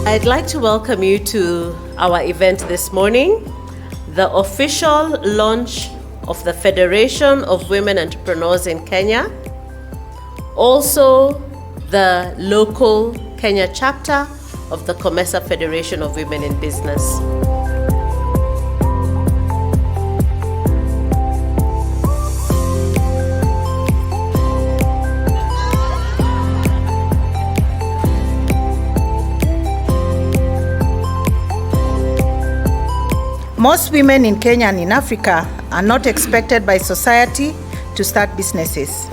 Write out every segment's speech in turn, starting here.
I'd like to welcome you to our event this morning, the official launch of the Federation of Women Entrepreneurs in Kenya, also the local Kenya chapter of the Comesa Federation of Women in Business. Most women in Kenya and in Africa are not expected by society to start businesses.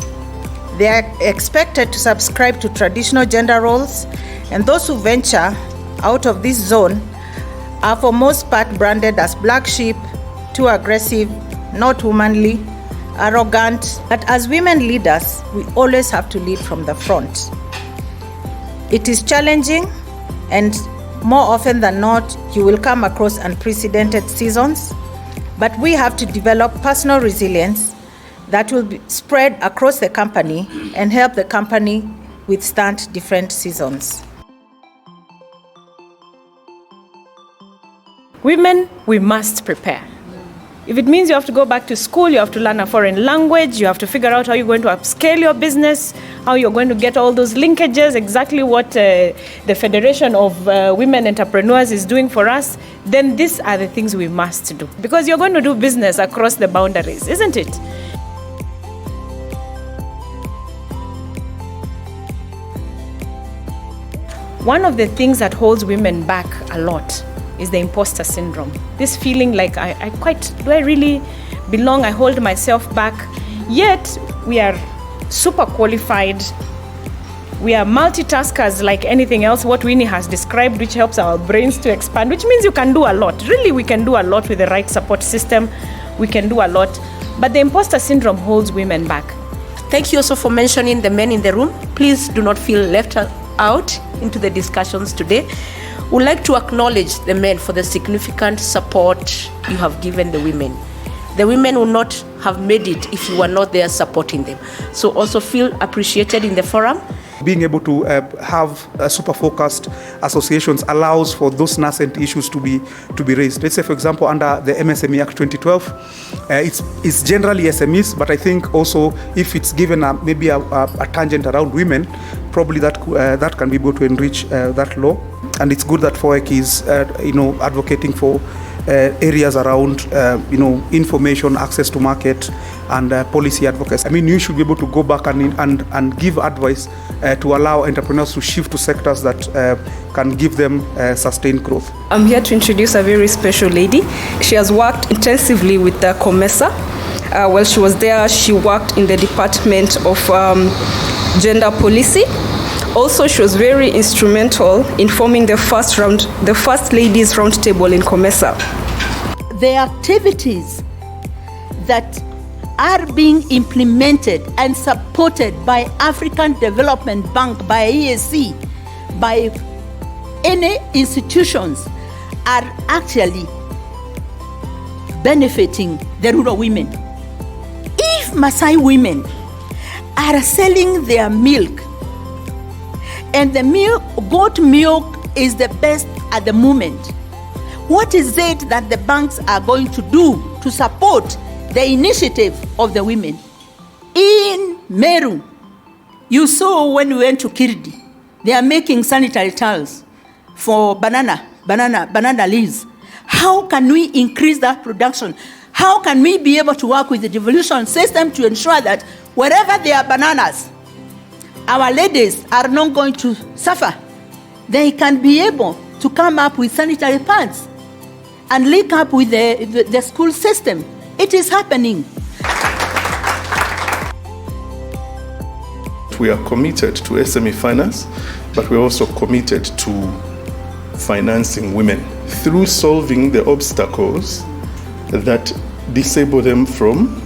They are expected to subscribe to traditional gender roles, and those who venture out of this zone are for most part branded as black sheep, too aggressive, not womanly, arrogant. But as women leaders, we always have to lead from the front. It is challenging, and more often than not, you will come across unprecedented seasons, but we have to develop personal resilience that will be spread across the company and help the company withstand different seasons. Women, we must prepare. If it means you have to go back to school, you have to learn a foreign language, you have to figure out how you're going to upscale your business, how you're going to get all those linkages, exactly what the Federation of Women Entrepreneurs is doing for us, then these are the things we must do. Because you're going to do business across the boundaries, isn't it? One of the things that holds women back a lot is the imposter syndrome. This feeling like, do I really belong? I hold myself back. Yet, we are super qualified. We are multitaskers like anything else, what Winnie has described, which helps our brains to expand, which means you can do a lot. Really, we can do a lot with the right support system. We can do a lot. But the imposter syndrome holds women back. Thank you also for mentioning the men in the room. Please do not feel left out into the discussions today. We'd like to acknowledge the men for the significant support you have given the women. The women would not have made it if you were not there supporting them. So also feel appreciated in the forum. Being able to have super focused associations allows for those nascent issues to be raised. Let's say, for example, under the MSME Act 2012, it's generally SMEs, but I think also if it's given maybe a tangent around women, probably that can be able to enrich that law. And it's good that Fowek is advocating for areas around information, access to market, and policy advocacy. I mean, you should be able to go back and give advice to allow entrepreneurs to shift to sectors that can give them sustained growth. I'm here to introduce a very special lady. She has worked intensively with the Comesa. While she was there, she worked in the Department of Gender Policy. Also, she was very instrumental in forming the first ladies roundtable in Comesa. The activities that are being implemented and supported by African Development Bank, by EAC, by any institutions are actually benefiting the rural women. If Maasai women are selling their milk, and the goat milk is the best at the moment, what is it that the banks are going to do to support the initiative of the women? In Meru, you saw when we went to Kirdi, they are making sanitary towels for banana leaves. How can we increase that production? How can we be able to work with the devolution system to ensure that wherever there are bananas, our ladies are not going to suffer? They can be able to come up with sanitary pads and link up with the school system. It is happening. We are committed to SME finance, but we're also committed to financing women through solving the obstacles that disable them from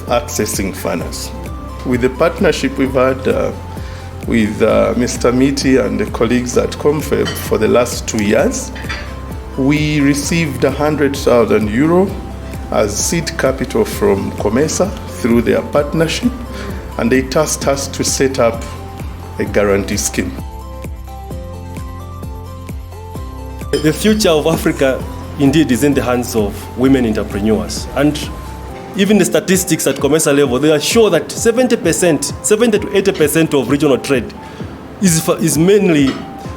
accessing finance. With the partnership we've had with Mr. Miti and the colleagues at COMFWB for the last 2 years, we received €100,000 as seed capital from Comesa through their partnership, and they tasked us to set up a guarantee scheme. The future of Africa indeed is in the hands of women entrepreneurs. And even the statistics at Comesa level, they are sure that 70 to 80% of regional trade is mainly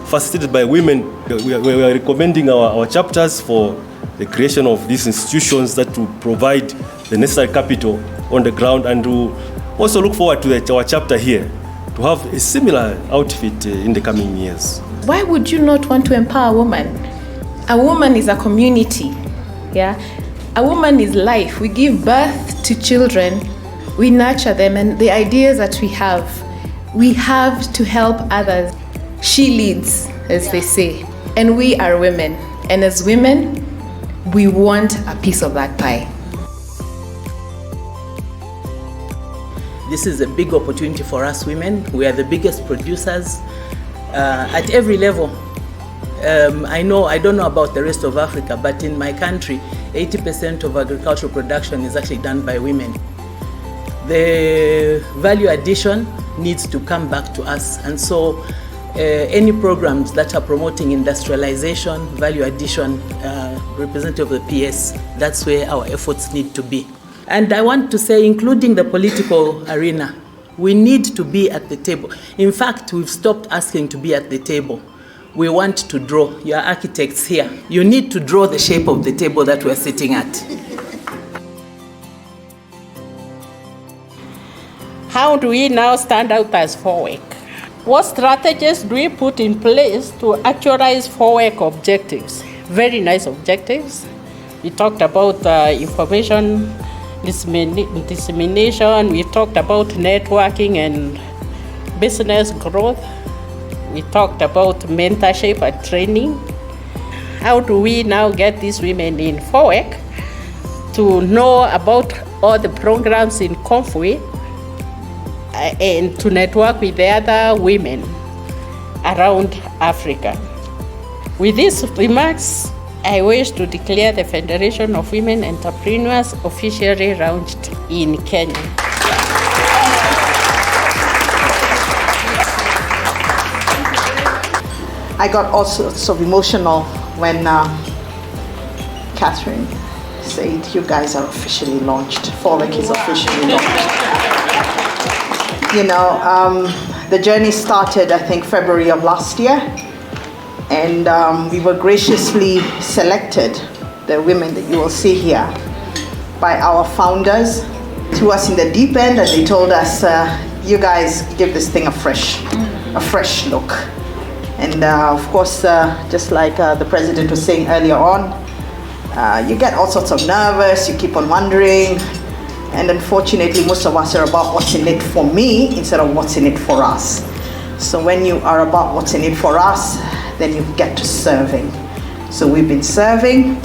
facilitated by women. We are recommending our chapters for the creation of these institutions that will provide the necessary capital on the ground, and to also look forward to our chapter here to have a similar outfit in the coming years. Why would you not want to empower a woman? A woman is a community, yeah? A woman is life. We give birth to children, we nurture them, and the ideas that we have to help others. She leads, as they say, and we are women. And as women, we want a piece of that pie. This is a big opportunity for us women. We are the biggest producers at every level. I don't know about the rest of Africa, but in my country, 80% of agricultural production is actually done by women. The value addition needs to come back to us, and so any programs that are promoting industrialization, value addition, representative of the PS, that's where our efforts need to be. And I want to say, including the political arena, we need to be at the table. In fact, we've stopped asking to be at the table. We want to draw. You're architects here. You need to draw the shape of the table that we're sitting at. How do we now stand out as Fowek? What strategies do we put in place to actualize Fowek objectives? Very nice objectives. We talked about information dissemination. We talked about networking and business growth. We talked about mentorship and training. How do we now get these women in Fowek to know about all the programs in COMFWB and to network with the other women around Africa? With these remarks, I wish to declare the Federation of Women Entrepreneurs officially launched in Kenya. I got all sorts of emotional when Catherine said, "You guys are officially launched. Fowek is officially launched." You know, the journey started, I think, February of last year, and we were graciously selected, the women that you will see here, by our founders, threw us in the deep end, and they told us, "You guys give this thing a fresh look." And of course, just like the president was saying earlier on, you get all sorts of nervous, you keep on wondering, and unfortunately most of us are about what's in it for me instead of what's in it for us. So when you are about what's in it for us, then you get to serving. So we've been serving,